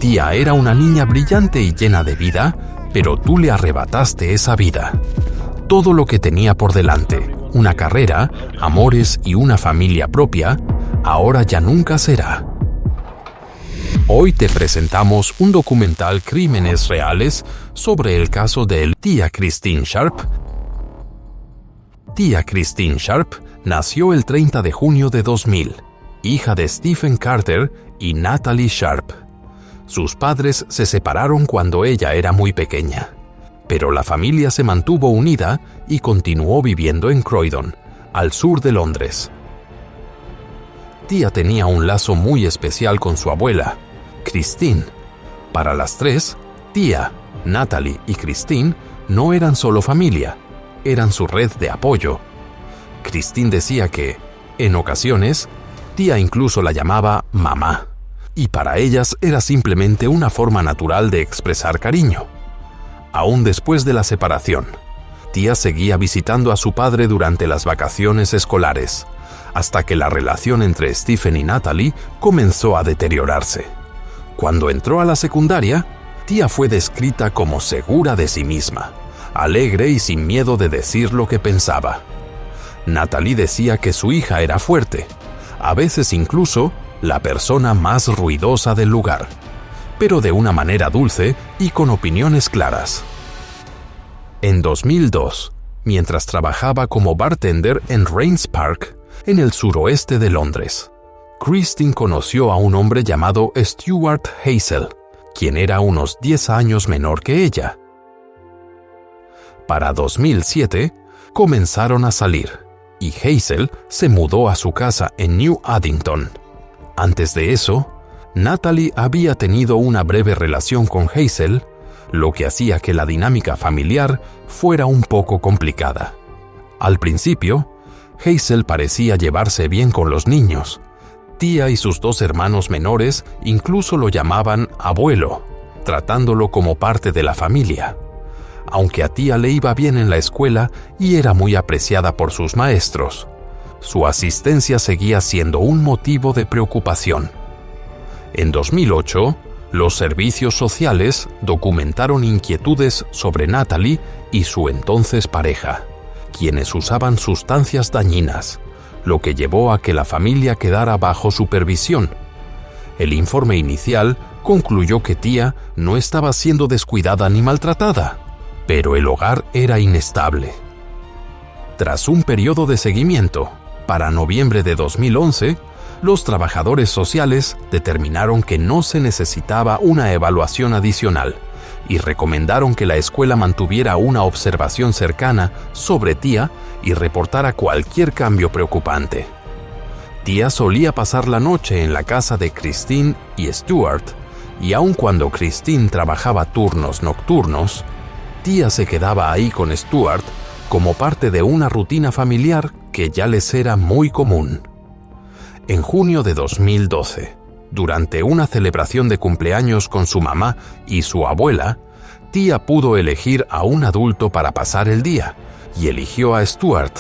Tía era una niña brillante y llena de vida, pero tú le arrebataste esa vida. Todo lo que tenía por delante, una carrera, amores y una familia propia, ahora ya nunca será. Hoy te presentamos un documental Crímenes Reales sobre el caso de tía Christine Sharp. Tía Christine Sharp nació el 30 de junio de 2000, hija de Stephen Carter y Natalie Sharp. Sus padres se separaron cuando ella era muy pequeña, pero la familia se mantuvo unida y continuó viviendo en Croydon, al sur de Londres. Tía tenía un lazo muy especial con su abuela, Christine. Para las tres, tía, Natalie y Christine no eran solo familia, eran su red de apoyo. Christine decía que, en ocasiones, tía incluso la llamaba mamá, y para ellas era simplemente una forma natural de expresar cariño. Aún después de la separación, tía seguía visitando a su padre durante las vacaciones escolares, hasta que la relación entre Stephen y Natalie comenzó a deteriorarse. Cuando entró a la secundaria, tía fue descrita como segura de sí misma, alegre y sin miedo de decir lo que pensaba. Natalie decía que su hija era fuerte, a veces incluso la persona más ruidosa del lugar, pero de una manera dulce y con opiniones claras. En 2002, mientras trabajaba como bartender en Raynes Park, en el suroeste de Londres, Christine conoció a un hombre llamado Stuart Hazel, quien era unos 10 años menor que ella. Para 2007, comenzaron a salir, y Hazel se mudó a su casa en New Addington. Antes de eso, Natalie había tenido una breve relación con Hazel, lo que hacía que la dinámica familiar fuera un poco complicada. Al principio, Hazel parecía llevarse bien con los niños. Tía y sus dos hermanos menores incluso lo llamaban abuelo, tratándolo como parte de la familia. Aunque a tía le iba bien en la escuela y era muy apreciada por sus maestros, su asistencia seguía siendo un motivo de preocupación. En 2008, los servicios sociales documentaron inquietudes sobre Natalie y su entonces pareja, quienes usaban sustancias dañinas, lo que llevó a que la familia quedara bajo supervisión. El informe inicial concluyó que tía no estaba siendo descuidada ni maltratada, pero el hogar era inestable. Tras un periodo de seguimiento, para noviembre de 2011, los trabajadores sociales determinaron que no se necesitaba una evaluación adicional y recomendaron que la escuela mantuviera una observación cercana sobre tía y reportara cualquier cambio preocupante. Tía solía pasar la noche en la casa de Christine y Stuart, y aun cuando Christine trabajaba turnos nocturnos, tía se quedaba ahí con Stuart como parte de una rutina familiar que ya les era muy común. En junio de 2012, durante una celebración de cumpleaños con su mamá y su abuela, tía pudo elegir a un adulto para pasar el día, y eligió a Stuart.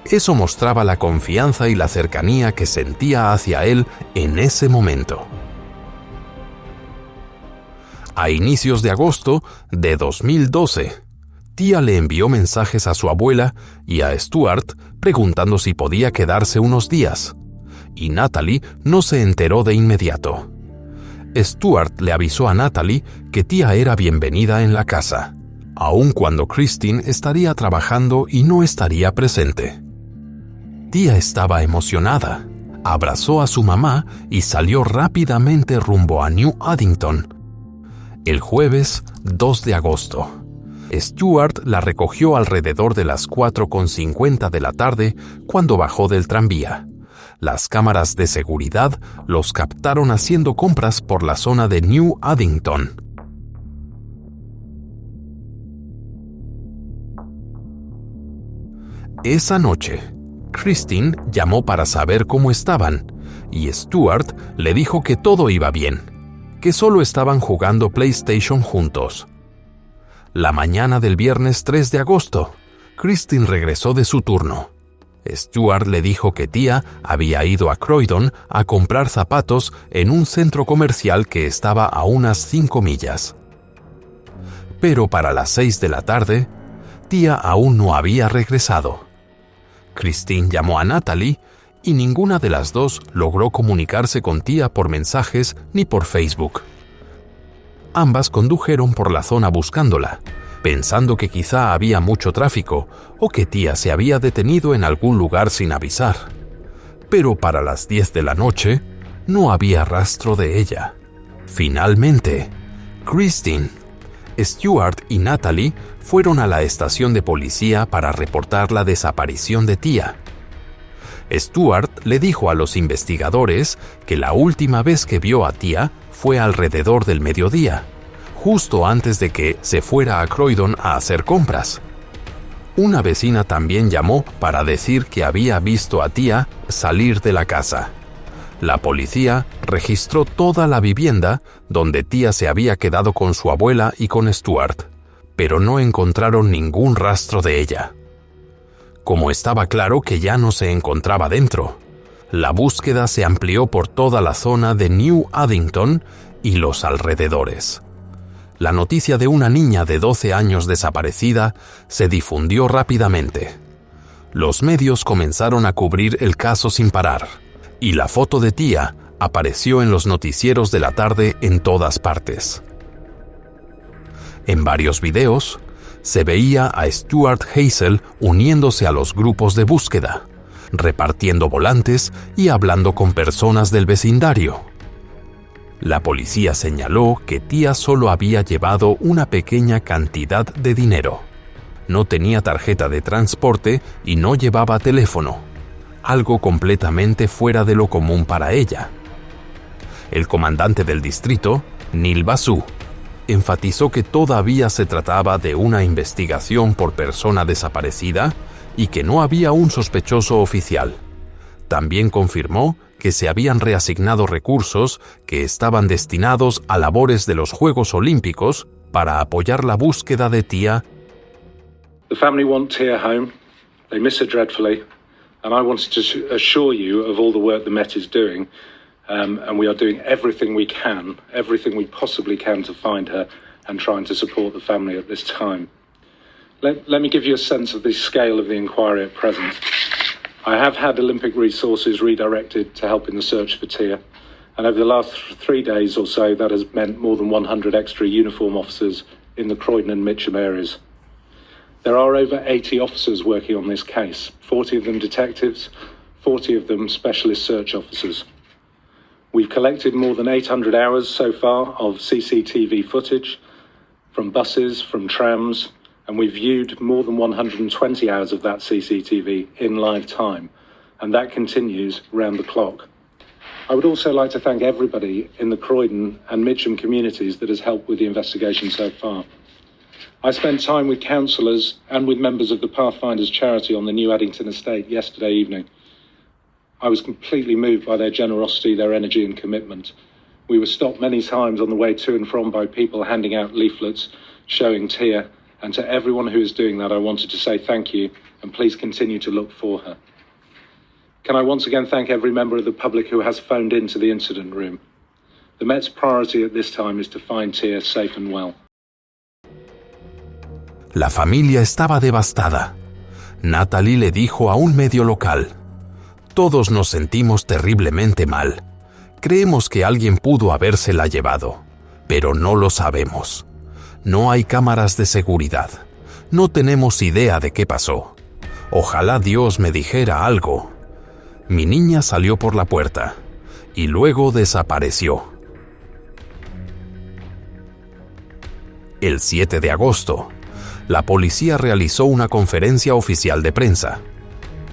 Eso mostraba la confianza y la cercanía que sentía hacia él en ese momento. A inicios de agosto de 2012, tía le envió mensajes a su abuela y a Stuart preguntando si podía quedarse unos días, y Natalie no se enteró de inmediato. Stuart le avisó a Natalie que tía era bienvenida en la casa, aun cuando Christine estaría trabajando y no estaría presente. Tía estaba emocionada, abrazó a su mamá y salió rápidamente rumbo a New Addington. El jueves 2 de agosto, Stuart la recogió alrededor de las 4:50 de la tarde cuando bajó del tranvía. Las cámaras de seguridad los captaron haciendo compras por la zona de New Addington. Esa noche, Christine llamó para saber cómo estaban, y Stuart le dijo que todo iba bien, que solo estaban jugando PlayStation juntos. La mañana del viernes 3 de agosto, Christine regresó de su turno. Stuart le dijo que Tia había ido a Croydon a comprar zapatos en un centro comercial que estaba a unas 5 millas. Pero para las 6 de la tarde, Tia aún no había regresado. Christine llamó a Natalie y ninguna de las dos logró comunicarse con Tia por mensajes ni por Facebook. Ambas condujeron por la zona buscándola, pensando que quizá había mucho tráfico o que Tia se había detenido en algún lugar sin avisar. Pero para las 10 de la noche no había rastro de ella. Finalmente, Christine, Stuart y Natalie fueron a la estación de policía para reportar la desaparición de Tia. Stuart le dijo a los investigadores que la última vez que vio a Tia fue alrededor del mediodía, justo antes de que se fuera a Croydon a hacer compras. Una vecina también llamó para decir que había visto a Tia salir de la casa. La policía registró toda la vivienda donde Tia se había quedado con su abuela y con Stuart, pero no encontraron ningún rastro de ella. Como estaba claro que ya no se encontraba dentro, la búsqueda se amplió por toda la zona de New Addington y los alrededores. La noticia de una niña de 12 años desaparecida se difundió rápidamente. Los medios comenzaron a cubrir el caso sin parar, y la foto de Tia apareció en los noticieros de la tarde en todas partes. En varios videos, se veía a Stuart Hazel uniéndose a los grupos de búsqueda, repartiendo volantes y hablando con personas del vecindario. La policía señaló que Tia solo había llevado una pequeña cantidad de dinero. No tenía tarjeta de transporte y no llevaba teléfono, algo completamente fuera de lo común para ella. El comandante del distrito, Neil Basu, enfatizó que todavía se trataba de una investigación por persona desaparecida y que no había un sospechoso oficial. También confirmó que se habían reasignado recursos que estaban destinados a labores de los Juegos Olímpicos para apoyar la búsqueda de Tia. The family want Tia home. They miss her dreadfully, and I wanted to assure you of all the work the Met is doing. And we are doing everything we possibly can to find her and trying to support the family at this time. Let me give you a sense of the scale of the inquiry at present. I have had Olympic resources redirected to help in the search for Tia, and over the last 3 days or so, that has meant more than 100 extra uniform officers in the Croydon and Mitcham areas. There are over 80 officers working on this case, 40 of them detectives, 40 of them specialist search officers. We've collected more than 800 hours so far of CCTV footage from buses, from trams, and we've viewed more than 120 hours of that CCTV in live time, and that continues round the clock. I would also like to thank everybody in the Croydon and Mitcham communities that has helped with the investigation so far. I spent time with councillors and with members of the Pathfinders charity on the New Addington estate yesterday evening. I was completely moved by their generosity, their energy and commitment. We were stopped many times on the way to and from by people handing out leaflets showing Tia, and to everyone who is doing that, I wanted to say thank you and please continue to look for her. Can I once again thank every member of the public who has phoned into the incident room. The Met's priority at this time is to find Tia safe and well. La familia estaba devastada. Natalie le dijo a un medio local: "Todos nos sentimos terriblemente mal. Creemos que alguien pudo habérsela llevado, pero no lo sabemos. No hay cámaras de seguridad. No tenemos idea de qué pasó. Ojalá Dios me dijera algo. Mi niña salió por la puerta y luego desapareció". El 7 de agosto, la policía realizó una conferencia oficial de prensa.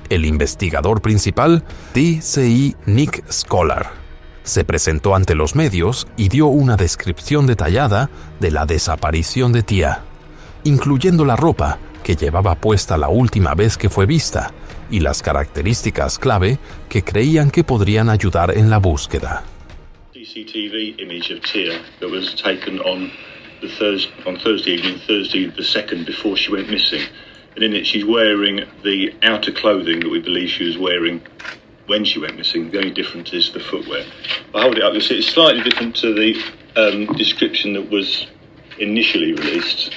El investigador principal, DCI Nick Scholar, se presentó ante los medios y dio una descripción detallada de la desaparición de Tia, incluyendo la ropa que llevaba puesta la última vez que fue vista y las características clave que creían que podrían ayudar en la búsqueda. CCTV image of Tia that was taken on Thursday evening, Thursday the 2nd, before she went missing. and in it she's wearing the outer clothing that we believe she was wearing when she went missing. The only difference is the footwear. I hold it up, you'll see it's slightly different to the description that was initially released,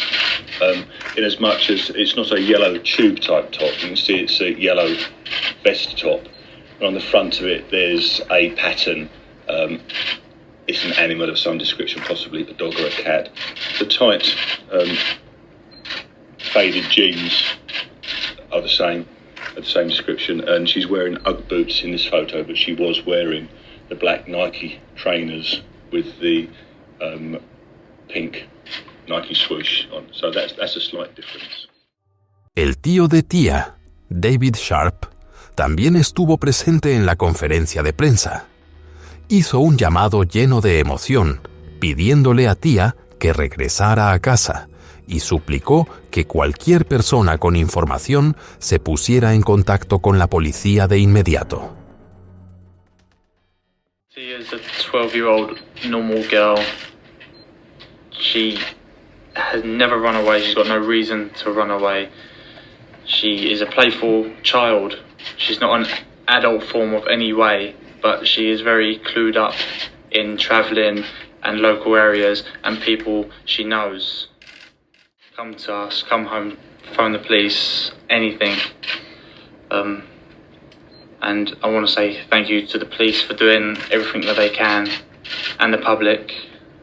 in as much as it's not a yellow tube type top. You can see it's a yellow vest top. And on the front of it there's a pattern. It's an animal of some description, possibly a dog or a cat. The tight faded jeans are the same description, and she's wearing Ugg boots in this photo, but she was wearing the black Nike trainers with the pink Nike swoosh on. So that's a slight difference. El tío de Tia, David Sharp, también estuvo presente en la conferencia de prensa. Hizo un llamado lleno de emoción, pidiéndole a Tia que regresara a casa, y suplicó que cualquier persona con información se pusiera en contacto con la policía de inmediato. Tia is a 12-year-old normal girl. She has never run away. She's got no reason to run away. She is a playful child. She's not an adult form of any way, but she is very clued up in travelling and local areas and people she knows. Come to us, come home, phone the police, anything. And I want to say thank you to the police for doing everything that they can, and the public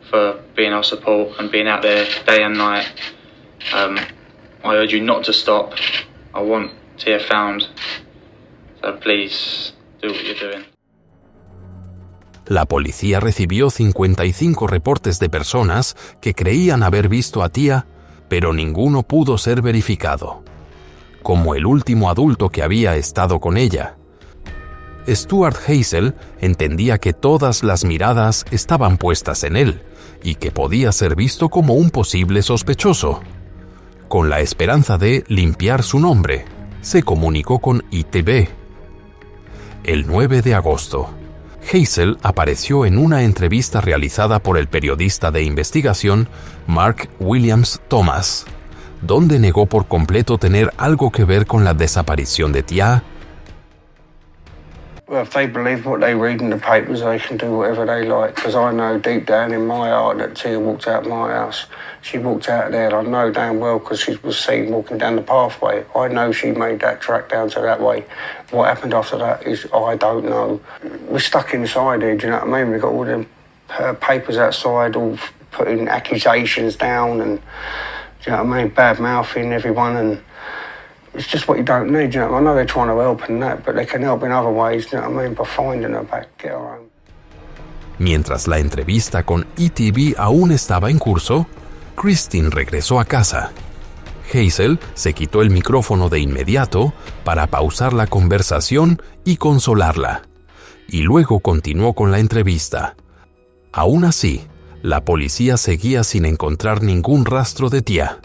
for being our support and being out there day and night. I urge you not to stop. I want Tia found. So please do what you're doing. La policía recibió 55 reportes de personas que creían haber visto a Tia, pero ninguno pudo ser verificado. Como el último adulto que había estado con ella, Stuart Hazel entendía que todas las miradas estaban puestas en él y que podía ser visto como un posible sospechoso. Con la esperanza de limpiar su nombre, se comunicó con ITV. El 9 de agosto, Hazel apareció en una entrevista realizada por el periodista de investigación Mark Williams Thomas, donde negó por completo tener algo que ver con la desaparición de Tia. Well, if they believe what they read in the papers, they can do whatever they like, because I know deep down in my heart that Tia walked out of my house. She walked out there, and I know damn well because she was seen walking down the pathway. I know she made that track down to that way. What happened after that is I don't know. We're stuck inside here, do you know what I mean? We've got all the papers outside, all putting accusations down and, do you know what I mean, bad-mouthing everyone, and it's just what you don't need, you know. I know they're trying to help and that, but they can help in other ways, you know what I mean, by finding her back, get her home. Mientras la entrevista con ETV aún estaba en curso, Christine regresó a casa. Hazel se quitó el micrófono de inmediato para pausar la conversación y consolarla, y luego continuó con la entrevista. Aún así, la policía seguía sin encontrar ningún rastro de Tia.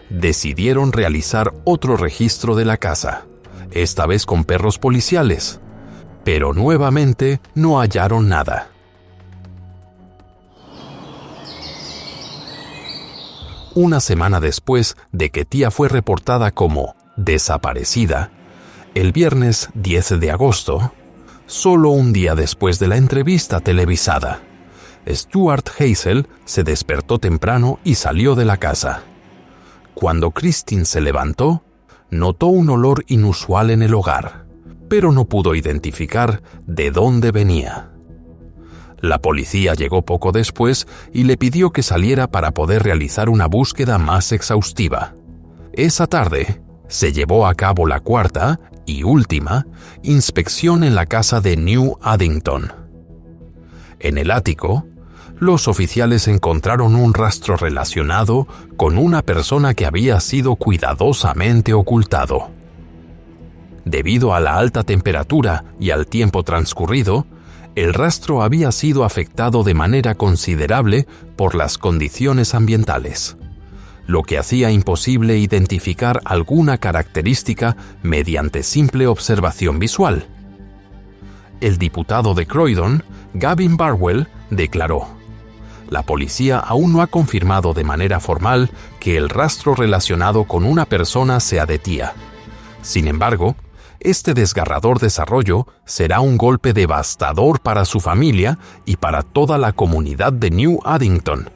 Decidieron realizar otro registro de la casa, esta vez con perros policiales, pero nuevamente no hallaron nada. Una semana después de que Tia fue reportada como desaparecida, el viernes 10 de agosto, solo un día después de la entrevista televisada, Stuart Hazel se despertó temprano y salió de la casa. Cuando Christine se levantó, notó un olor inusual en el hogar, pero no pudo identificar de dónde venía. La policía llegó poco después y le pidió que saliera para poder realizar una búsqueda más exhaustiva. Esa tarde, se llevó a cabo la cuarta y última inspección en la casa de New Addington. En el ático, los oficiales encontraron un rastro relacionado con una persona que había sido cuidadosamente ocultado. Debido a la alta temperatura y al tiempo transcurrido, el rastro había sido afectado de manera considerable por las condiciones ambientales, lo que hacía imposible identificar alguna característica mediante simple observación visual. El diputado de Croydon, Gavin Barwell, declaró: la policía aún no ha confirmado de manera formal que el rastro relacionado con una persona sea de Tia. Sin embargo, este desgarrador desarrollo será un golpe devastador para su familia y para toda la comunidad de New Addington,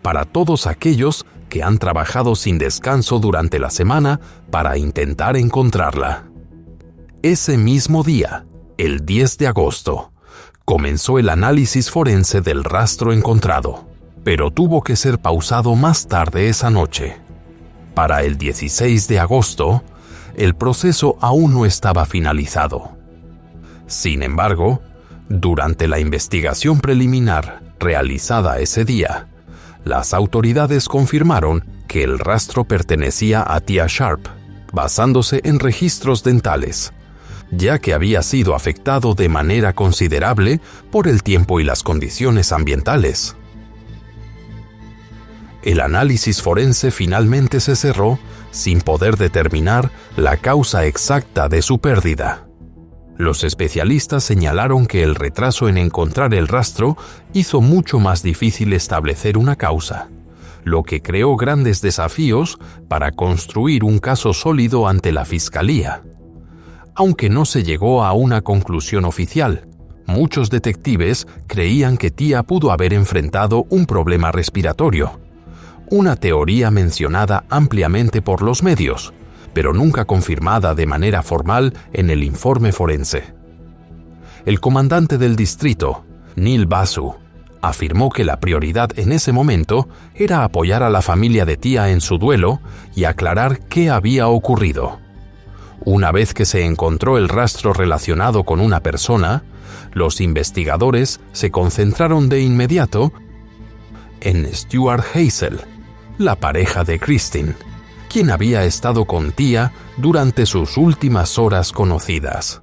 para todos aquellos que han trabajado sin descanso durante la semana para intentar encontrarla. Ese mismo día, el 10 de agosto, comenzó el análisis forense del rastro encontrado, pero tuvo que ser pausado más tarde esa noche. Para el 16 de agosto, el proceso aún no estaba finalizado. Sin embargo, durante la investigación preliminar realizada ese día, las autoridades confirmaron que el rastro pertenecía a Tia Sharp, basándose en registros dentales, ya que había sido afectado de manera considerable por el tiempo y las condiciones ambientales. El análisis forense finalmente se cerró sin poder determinar la causa exacta de su pérdida. Los especialistas señalaron que el retraso en encontrar el rastro hizo mucho más difícil establecer una causa, lo que creó grandes desafíos para construir un caso sólido ante la Fiscalía. Aunque no se llegó a una conclusión oficial, muchos detectives creían que Tia pudo haber enfrentado un problema respiratorio, una teoría mencionada ampliamente por los medios, pero nunca confirmada de manera formal en el informe forense. El comandante del distrito, Neil Basu, afirmó que la prioridad en ese momento era apoyar a la familia de Tia en su duelo y aclarar qué había ocurrido. Una vez que se encontró el rastro relacionado con una persona, los investigadores se concentraron de inmediato en Stuart Hazel, la pareja de Christine, quien había estado con Tia durante sus últimas horas conocidas.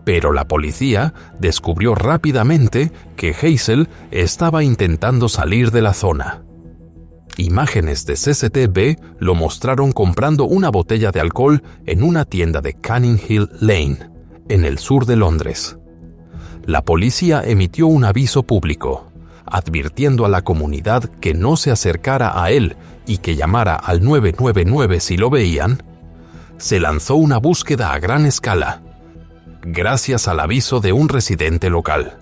Pero la policía descubrió rápidamente que Hazel estaba intentando salir de la zona. Imágenes de CCTV lo mostraron comprando una botella de alcohol en una tienda de Canning Hill Lane, en el sur de Londres. La policía emitió un aviso público, advirtiendo a la comunidad que no se acercara a él y que llamara al 999 si lo veían. Se lanzó una búsqueda a gran escala, gracias al aviso de un residente local.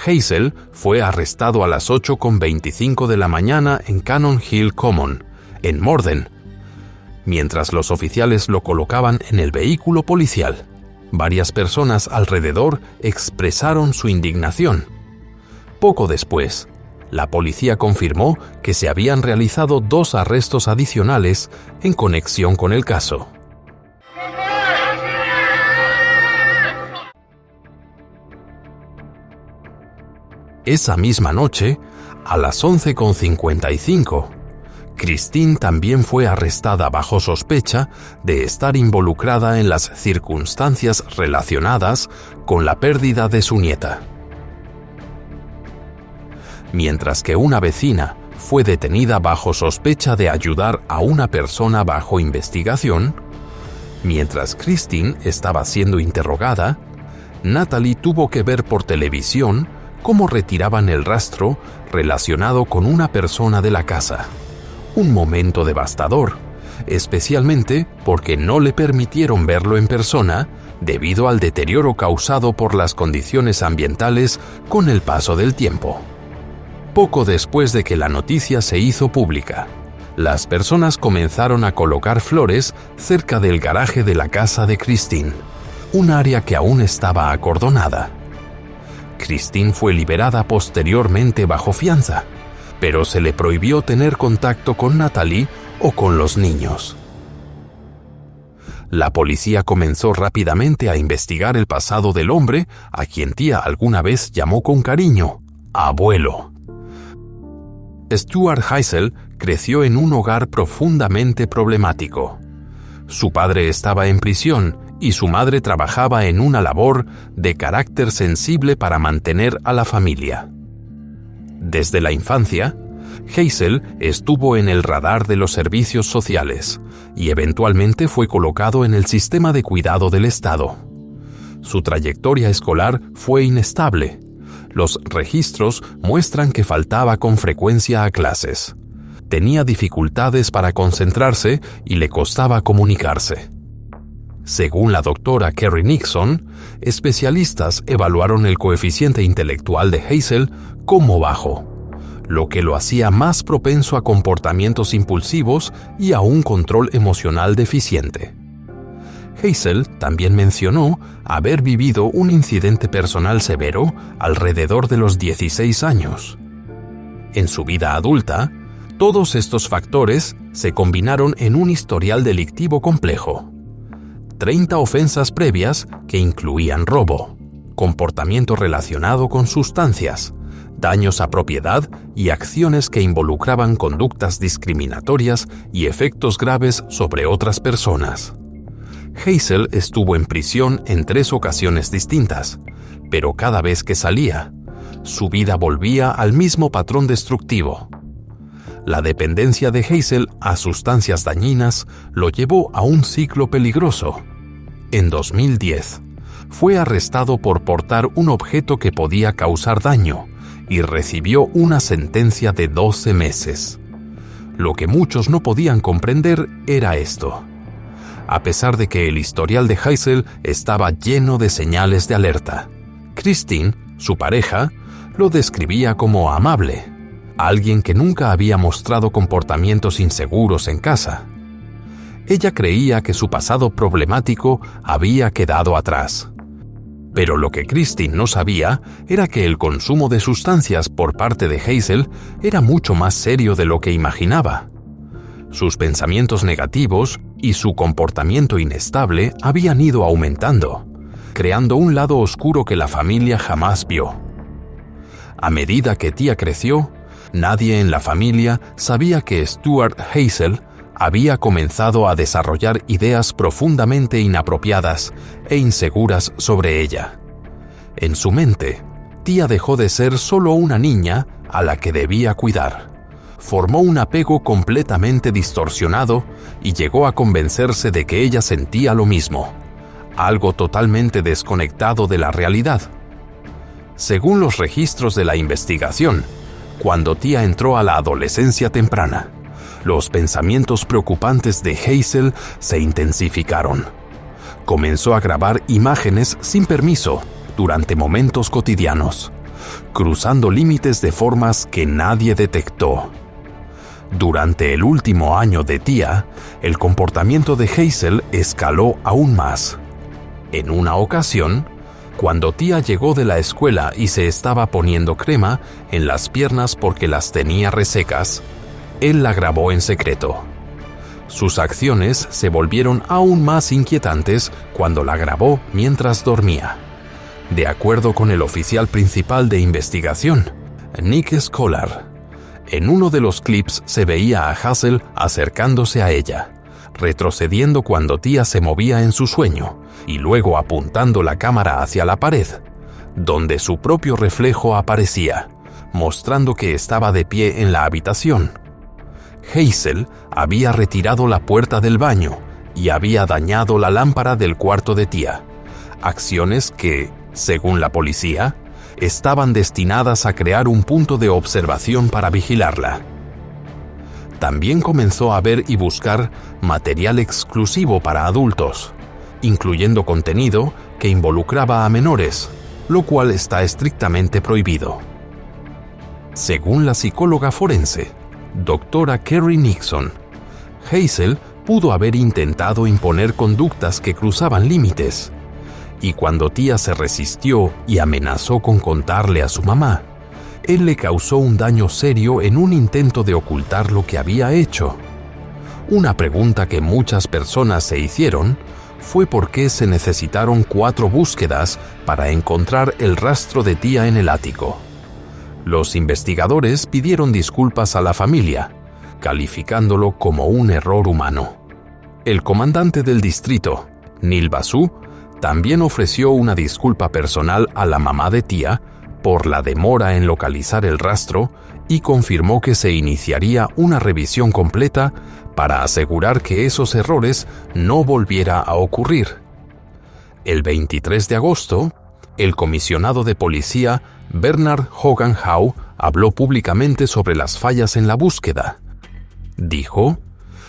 Hazel fue arrestado a las 8:25 de la mañana en Cannon Hill Common, en Morden, mientras los oficiales lo colocaban en el vehículo policial. Varias personas alrededor expresaron su indignación. Poco después, la policía confirmó que se habían realizado 2 arrestos adicionales en conexión con el caso. Esa misma noche, a las 11:55, Christine también fue arrestada bajo sospecha de estar involucrada en las circunstancias relacionadas con la pérdida de su nieta. Mientras que una vecina fue detenida bajo sospecha de ayudar a una persona bajo investigación, mientras Christine estaba siendo interrogada, Natalie tuvo que ver por televisión cómo retiraban el rastro relacionado con una persona de la casa. Un momento devastador, especialmente porque no le permitieron verlo en persona debido al deterioro causado por las condiciones ambientales con el paso del tiempo. Poco después de que la noticia se hizo pública, las personas comenzaron a colocar flores cerca del garaje de la casa de Christine, un área que aún estaba acordonada. Christine fue liberada posteriormente bajo fianza, pero se le prohibió tener contacto con Natalie o con los niños. La policía comenzó rápidamente a investigar el pasado del hombre a quien Tia alguna vez llamó con cariño abuelo. Stuart Hazel creció en un hogar profundamente problemático. Su padre estaba en prisión y su madre trabajaba en una labor de carácter sensible para mantener a la familia. Desde la infancia, Hazel estuvo en el radar de los servicios sociales y eventualmente fue colocado en el sistema de cuidado del Estado. Su trayectoria escolar fue inestable, Los registros muestran que faltaba con frecuencia a clases. Tenía dificultades para concentrarse y le costaba comunicarse. Según la doctora Kerry Nixon, especialistas evaluaron el coeficiente intelectual de Hazel como bajo, lo que lo hacía más propenso a comportamientos impulsivos y a un control emocional deficiente. Hazel también mencionó haber vivido un incidente personal severo alrededor de los 16 años. En su vida adulta, todos estos factores se combinaron en un historial delictivo complejo. 30 ofensas previas que incluían robo, comportamiento relacionado con sustancias, daños a propiedad y acciones que involucraban conductas discriminatorias y efectos graves sobre otras personas. Hazel estuvo en prisión en 3 ocasiones distintas, pero cada vez que salía, su vida volvía al mismo patrón destructivo. La dependencia de Hazel a sustancias dañinas lo llevó a un ciclo peligroso. En 2010, fue arrestado por portar un objeto que podía causar daño y recibió una sentencia de 12 meses. Lo que muchos no podían comprender era esto. A pesar de que el historial de Hazel estaba lleno de señales de alerta, Christine, su pareja, lo describía como amable, alguien que nunca había mostrado comportamientos inseguros en casa. Ella creía que su pasado problemático había quedado atrás. Pero lo que Christine no sabía era que el consumo de sustancias por parte de Hazel era mucho más serio de lo que imaginaba. Sus pensamientos negativos y su comportamiento inestable habían ido aumentando, creando un lado oscuro que la familia jamás vio. A medida que tía creció, nadie en la familia sabía que Stuart Hazel había comenzado a desarrollar ideas profundamente inapropiadas e inseguras sobre ella. En su mente, tía dejó de ser solo una niña a la que debía cuidar. Formó un apego completamente distorsionado y llegó a convencerse de que ella sentía lo mismo, algo totalmente desconectado de la realidad. Según los registros de la investigación, cuando tía entró a la adolescencia temprana, los pensamientos preocupantes de Hazel se intensificaron. Comenzó a grabar imágenes sin permiso durante momentos cotidianos, cruzando límites de formas que nadie detectó. Durante el último año de tía, el comportamiento de Hazel escaló aún más. En una ocasión, cuando tía llegó de la escuela y se estaba poniendo crema en las piernas porque las tenía resecas, él la grabó en secreto. Sus acciones se volvieron aún más inquietantes cuando la grabó mientras dormía. De acuerdo con el oficial principal de investigación, Nick Scholar, en uno de los clips se veía a Hazel acercándose a ella, retrocediendo cuando tía se movía en su sueño y luego apuntando la cámara hacia la pared, donde su propio reflejo aparecía, mostrando que estaba de pie en la habitación. Hazel había retirado la puerta del baño y había dañado la lámpara del cuarto de tía, acciones que, según la policía, estaban destinadas a crear un punto de observación para vigilarla. También comenzó a ver y buscar material exclusivo para adultos, incluyendo contenido que involucraba a menores, lo cual está estrictamente prohibido. Según la psicóloga forense, doctora Kerry Nixon, Hazel pudo haber intentado imponer conductas que cruzaban límites, y cuando tía se resistió y amenazó con contarle a su mamá, él le causó un daño serio en un intento de ocultar lo que había hecho. Una pregunta que muchas personas se hicieron fue por qué se necesitaron 4 búsquedas para encontrar el rastro de tía en el ático. Los investigadores pidieron disculpas a la familia, calificándolo como un error humano. El comandante del distrito, Neil Basu, también ofreció una disculpa personal a la mamá de tía por la demora en localizar el rastro y confirmó que se iniciaría una revisión completa para asegurar que esos errores no volviera a ocurrir. El 23 de agosto, el comisionado de policía Bernard Hogan Howe habló públicamente sobre las fallas en la búsqueda. Dijo: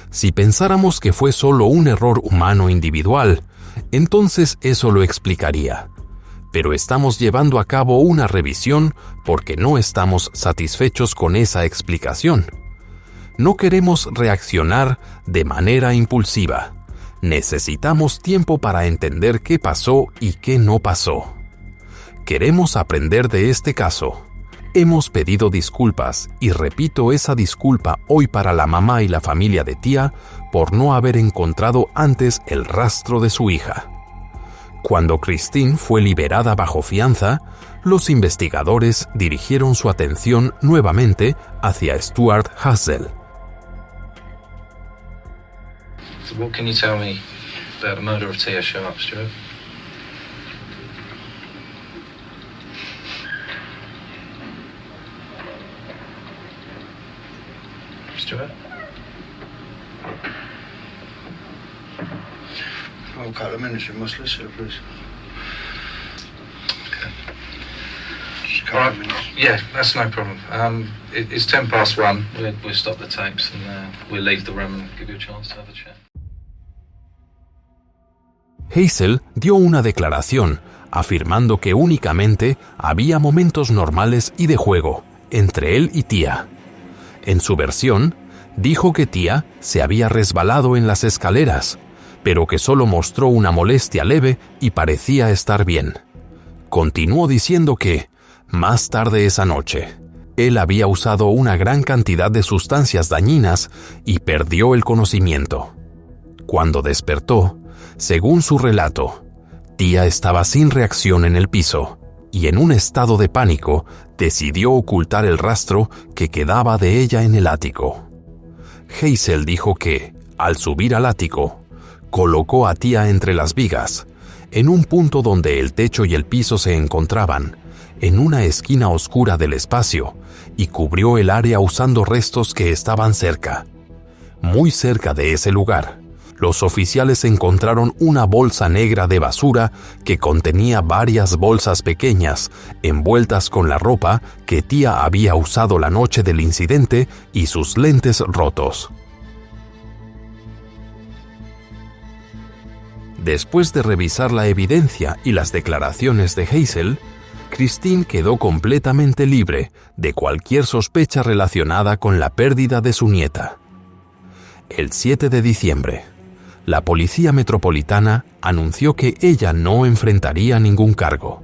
si pensáramos que fue solo un error humano individual, entonces eso lo explicaría. Pero estamos llevando a cabo una revisión porque no estamos satisfechos con esa explicación. No queremos reaccionar de manera impulsiva. Necesitamos tiempo para entender qué pasó y qué no pasó. Queremos aprender de este caso. Hemos pedido disculpas y repito esa disculpa hoy para la mamá y la familia de Tia por no haber encontrado antes el rastro de su hija. Cuando Christine fue liberada bajo fianza, los investigadores dirigieron su atención nuevamente hacia Stuart Hassel. So what can you tell me about the murder of Tia Sharp, Stuart? Stuart? Well, a couple of minutes, you must listen, please. Okay. Just a couple All of right. minutes. Yeah, that's no problem. It's 1:10. We'll stop the tapes and we'll leave the room and give you a chance to have a chat. Hazel dio una declaración afirmando que únicamente había momentos normales y de juego entre él y Tia. En su versión, dijo que Tia se había resbalado en las escaleras, pero que solo mostró una molestia leve y parecía estar bien. Continuó diciendo que, más tarde esa noche, él había usado una gran cantidad de sustancias dañinas y perdió el conocimiento. Cuando despertó, según su relato, Tia estaba sin reacción en el piso y en un estado de pánico decidió ocultar el rastro que quedaba de ella en el ático. Hazel dijo que, al subir al ático, colocó a Tia entre las vigas, en un punto donde el techo y el piso se encontraban, en una esquina oscura del espacio, y cubrió el área usando restos que estaban cerca. Muy cerca de ese lugar, los oficiales encontraron una bolsa negra de basura que contenía varias bolsas pequeñas envueltas con la ropa que Tia había usado la noche del incidente y sus lentes rotos. Después de revisar la evidencia y las declaraciones de Hazel, Christine quedó completamente libre de cualquier sospecha relacionada con la pérdida de su nieta. El 7 de diciembre, la Policía Metropolitana anunció que ella no enfrentaría ningún cargo.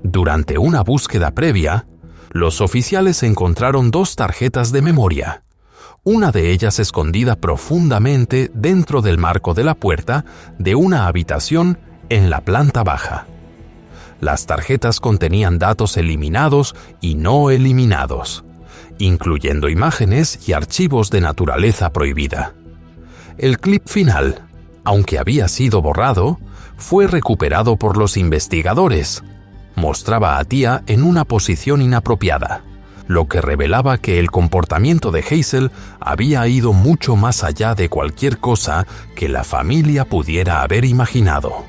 Durante una búsqueda previa, los oficiales encontraron 2 tarjetas de memoria, una de ellas escondida profundamente dentro del marco de la puerta de una habitación en la planta baja. Las tarjetas contenían datos eliminados y no eliminados, incluyendo imágenes y archivos de naturaleza prohibida. El clip final, aunque había sido borrado, fue recuperado por los investigadores. Mostraba a Tia en una posición inapropiada, lo que revelaba que el comportamiento de Hazel había ido mucho más allá de cualquier cosa que la familia pudiera haber imaginado.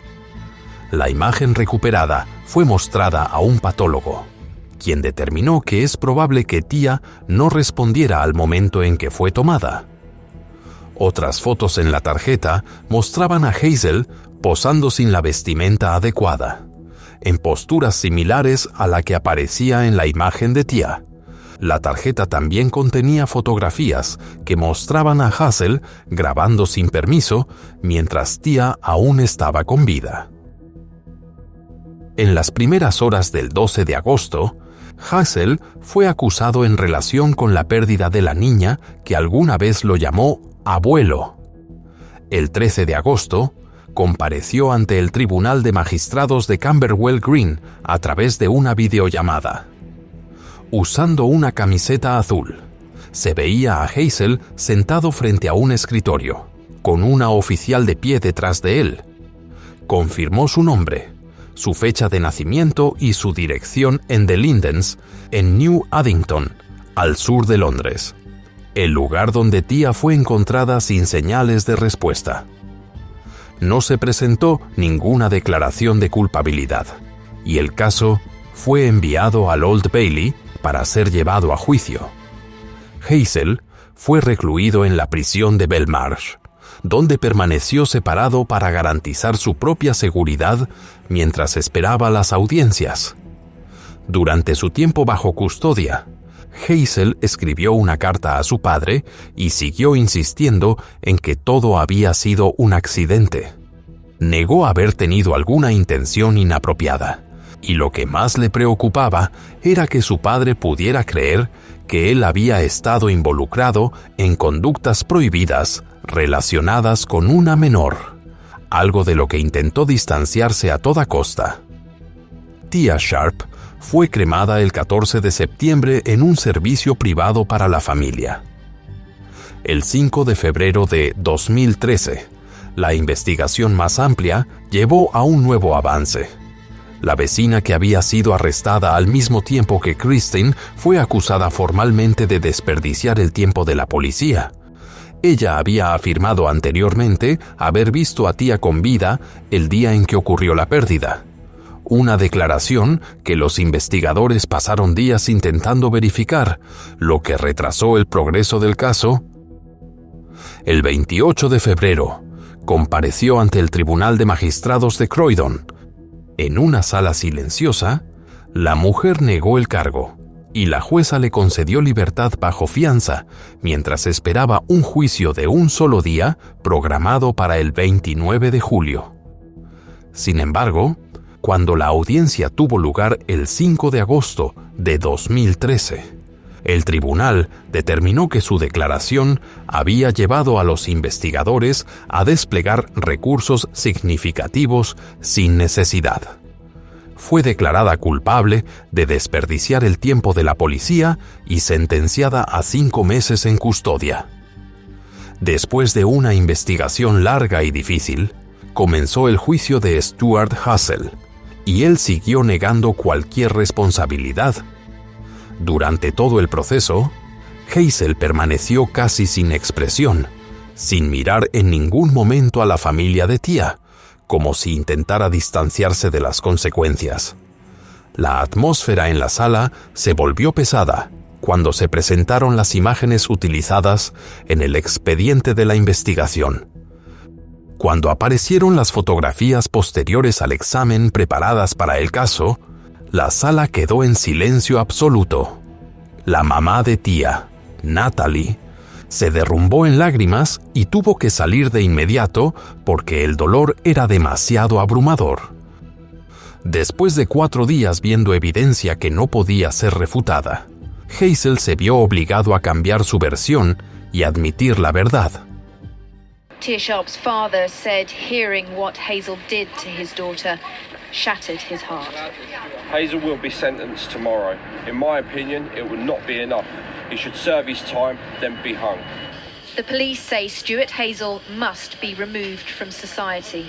La imagen recuperada fue mostrada a un patólogo, quien determinó que es probable que Tia no respondiera al momento en que fue tomada. Otras fotos en la tarjeta mostraban a Hazel posando sin la vestimenta adecuada, en posturas similares a la que aparecía en la imagen de Tia. La tarjeta también contenía fotografías que mostraban a Hazel grabando sin permiso mientras Tia aún estaba con vida. En las primeras horas del 12 de agosto, Hazel fue acusado en relación con la pérdida de la niña que alguna vez lo llamó abuelo. El 13 de agosto, compareció ante el Tribunal de Magistrados de Camberwell Green a través de una videollamada. Usando una camiseta azul, se veía a Hazel sentado frente a un escritorio, con una oficial de pie detrás de él. Confirmó su nombre, su fecha de nacimiento y su dirección en The Lindens, en New Addington, al sur de Londres, el lugar donde Tia fue encontrada sin señales de respuesta. No se presentó ninguna declaración de culpabilidad, y el caso fue enviado al Old Bailey para ser llevado a juicio. Hazel fue recluido en la prisión de Belmarsh, donde permaneció separado para garantizar su propia seguridad mientras esperaba las audiencias. Durante su tiempo bajo custodia, Hazel escribió una carta a su padre y siguió insistiendo en que todo había sido un accidente. Negó haber tenido alguna intención inapropiada, y lo que más le preocupaba era que su padre pudiera creer que él había estado involucrado en conductas prohibidas relacionadas con una menor, algo de lo que intentó distanciarse a toda costa. Tia Sharp fue cremada el 14 de septiembre en un servicio privado para la familia. El 5 de febrero de 2013, la investigación más amplia llevó a un nuevo avance. La vecina que había sido arrestada al mismo tiempo que Christine fue acusada formalmente de desperdiciar el tiempo de la policía. Ella había afirmado anteriormente haber visto a Tia con vida el día en que ocurrió la pérdida. Una declaración que los investigadores pasaron días intentando verificar, lo que retrasó el progreso del caso. El 28 de febrero, compareció ante el Tribunal de Magistrados de Croydon. En una sala silenciosa, la mujer negó el cargo y la jueza le concedió libertad bajo fianza mientras esperaba un juicio de un solo día programado para el 29 de julio. Sin embargo, cuando la audiencia tuvo lugar el 5 de agosto de 2013, el tribunal determinó que su declaración había llevado a los investigadores a desplegar recursos significativos sin necesidad. Fue declarada culpable de desperdiciar el tiempo de la policía y sentenciada a 5 meses en custodia. Después de una investigación larga y difícil, comenzó el juicio de Stuart Hazel, y él siguió negando cualquier responsabilidad. Durante todo el proceso, Hazel permaneció casi sin expresión, sin mirar en ningún momento a la familia de Tia, como si intentara distanciarse de las consecuencias. La atmósfera en la sala se volvió pesada cuando se presentaron las imágenes utilizadas en el expediente de la investigación. Cuando aparecieron las fotografías posteriores al examen preparadas para el caso, la sala quedó en silencio absoluto. La mamá de Tia, Natalie, se derrumbó en lágrimas y tuvo que salir de inmediato porque el dolor era demasiado abrumador. Después de 4 días viendo evidencia que no podía ser refutada, Hazel se vio obligado a cambiar su versión y admitir la verdad. Tia Sharp's father said hearing what Hazel did to his daughter shattered his heart. Hazel will be sentenced tomorrow. In my opinion, it will not be enough. He should serve his time, then be hung. The police say Stuart Hazel must be removed from society.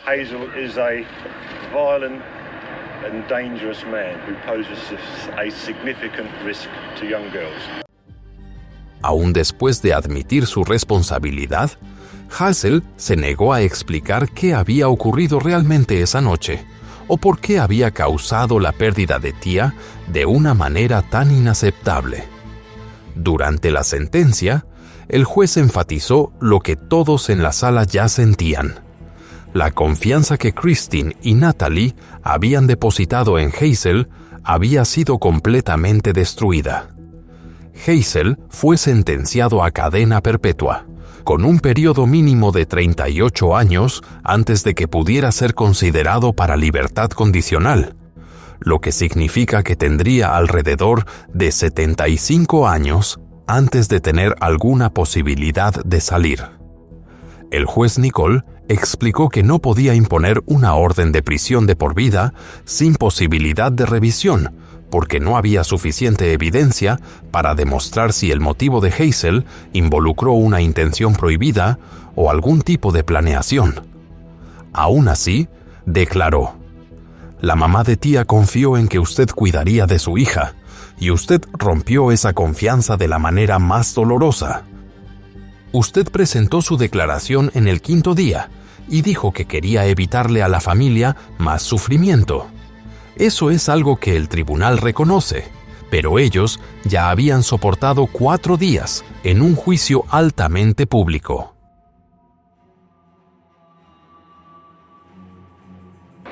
Hazel is a violent and dangerous man who poses a significant risk to young girls. Aún después de admitir su responsabilidad, Hazel se negó a explicar qué había ocurrido realmente esa noche o por qué había causado la pérdida de Tia de una manera tan inaceptable. Durante la sentencia, el juez enfatizó lo que todos en la sala ya sentían: la confianza que Christine y Natalie habían depositado en Hazel había sido completamente destruida. Hazel fue sentenciado a cadena perpetua, con un periodo mínimo de 38 años antes de que pudiera ser considerado para libertad condicional, lo que significa que tendría alrededor de 75 años antes de tener alguna posibilidad de salir. El juez Nicol explicó que no podía imponer una orden de prisión de por vida sin posibilidad de revisión, porque no había suficiente evidencia para demostrar si el motivo de Hazel involucró una intención prohibida o algún tipo de planeación. Aún así, declaró: «La mamá de Tia confió en que usted cuidaría de su hija, y usted rompió esa confianza de la manera más dolorosa. Usted presentó su declaración en el 5º día y dijo que quería evitarle a la familia más sufrimiento. Eso es algo que el tribunal reconoce, pero ellos ya habían soportado 4 días en un juicio altamente público.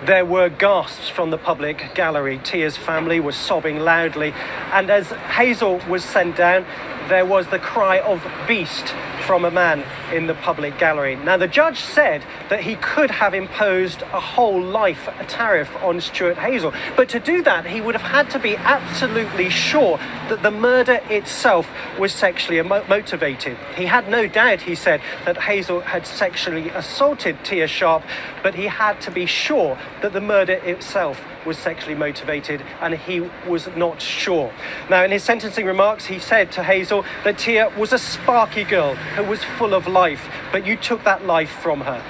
There were gasps from the public gallery. Tia's family was sobbing loudly, and as Hazel was sent down, there was the cry of beast from a man in the public gallery. Now, the judge said that he could have imposed a whole life tariff on Stuart Hazel, but to do that, he would have had to be absolutely sure that the murder itself was sexually motivated. He had no doubt, he said, that Hazel had sexually assaulted Tia Sharp, but he had to be sure that the murder itself was sexually motivated, and he was not sure. Now, in his sentencing remarks, he said to Hazel that Tia was a sparky girl who was full of life, but you took that life from her.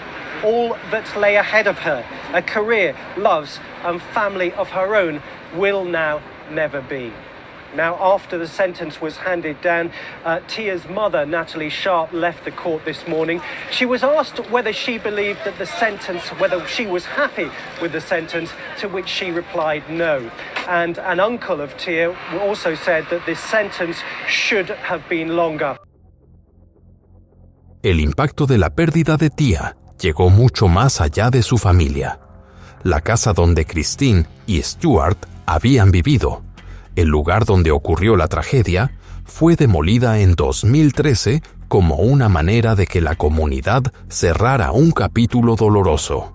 All that lay ahead of her, a career, loves, and family of her own, will now never be. Now, after the sentence was handed down, Tia's mother, Natalie Sharp, left the court this morning. She was asked whether she believed that the sentence, whether she was happy with the sentence, to which she replied no. And an uncle of Tia also said that this sentence should have been longer. El impacto de la pérdida de Tia llegó mucho más allá de su familia. La casa donde Christine y Stuart habían vivido, el lugar donde ocurrió la tragedia, fue demolida en 2013 como una manera de que la comunidad cerrara un capítulo doloroso.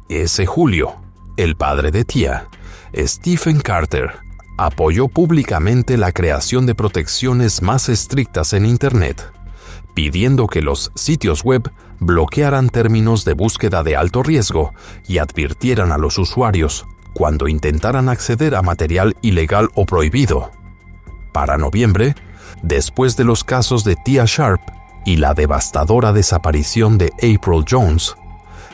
Ese julio, el padre de Tia, Stephen Carter, apoyó públicamente la creación de protecciones más estrictas en Internet, pidiendo que los sitios web bloquearan términos de búsqueda de alto riesgo y advirtieran a los usuarios cuando intentaran acceder a material ilegal o prohibido. Para noviembre, después de los casos de Tia Sharp y la devastadora desaparición de April Jones,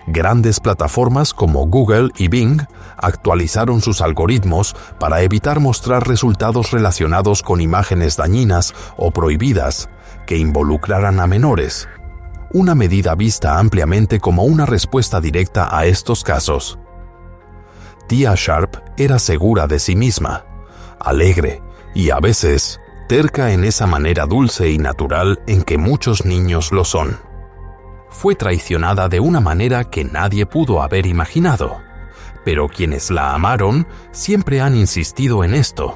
grandes plataformas como Google y Bing actualizaron sus algoritmos para evitar mostrar resultados relacionados con imágenes dañinas o prohibidas que involucraran a menores, una medida vista ampliamente como una respuesta directa a estos casos. Tia Sharp era segura de sí misma, alegre y a veces terca en esa manera dulce y natural en que muchos niños lo son. Fue traicionada de una manera que nadie pudo haber imaginado, pero quienes la amaron siempre han insistido en esto.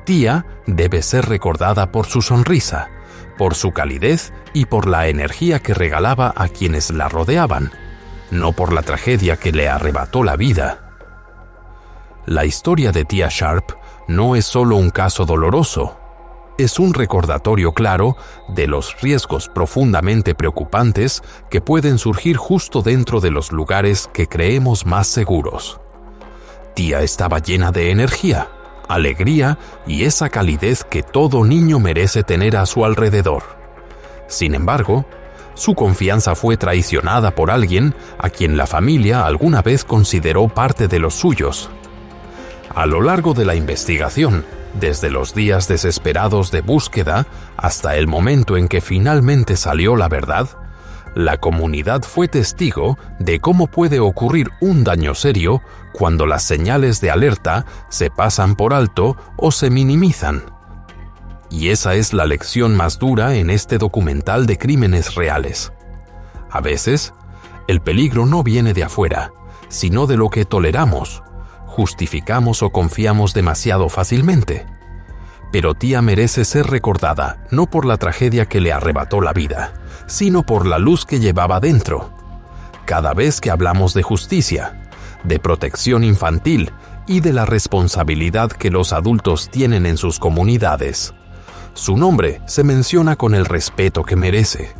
Tia debe ser recordada por su sonrisa, por su calidez y por la energía que regalaba a quienes la rodeaban, no por la tragedia que le arrebató la vida. La historia de Tia Sharp no es solo un caso doloroso, es un recordatorio claro de los riesgos profundamente preocupantes que pueden surgir justo dentro de los lugares que creemos más seguros. Tia estaba llena de energía, alegría y esa calidez que todo niño merece tener a su alrededor. Sin embargo, su confianza fue traicionada por alguien a quien la familia alguna vez consideró parte de los suyos. A lo largo de la investigación, desde los días desesperados de búsqueda hasta el momento en que finalmente salió la verdad, la comunidad fue testigo de cómo puede ocurrir un daño serio cuando las señales de alerta se pasan por alto o se minimizan. Y esa es la lección más dura en este documental de crímenes reales. A veces, el peligro no viene de afuera, sino de lo que toleramos, justificamos o confiamos demasiado fácilmente. Pero Tia merece ser recordada no por la tragedia que le arrebató la vida, sino por la luz que llevaba dentro. Cada vez que hablamos de justicia, de protección infantil y de la responsabilidad que los adultos tienen en sus comunidades, su nombre se menciona con el respeto que merece.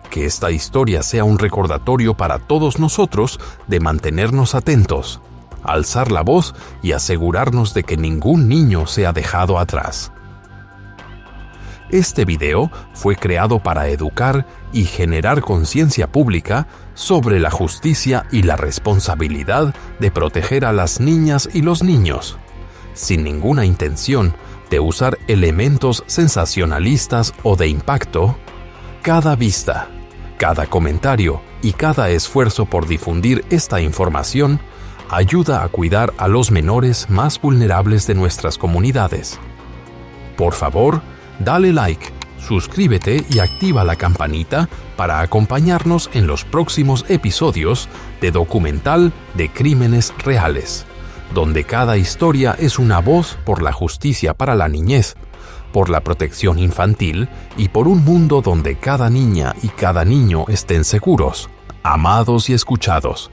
Que esta historia sea un recordatorio para todos nosotros de mantenernos atentos, alzar la voz y asegurarnos de que ningún niño sea dejado atrás. Este video fue creado para educar y generar conciencia pública sobre la justicia y la responsabilidad de proteger a las niñas y los niños, sin ninguna intención de usar elementos sensacionalistas o de impacto. Cada vista, cada comentario y cada esfuerzo por difundir esta información ayuda a cuidar a los menores más vulnerables de nuestras comunidades. Por favor, dale like, suscríbete y activa la campanita para acompañarnos en los próximos episodios de Documental de Crímenes Reales, donde cada historia es una voz por la justicia para la niñez, por la protección infantil y por un mundo donde cada niña y cada niño estén seguros, amados y escuchados.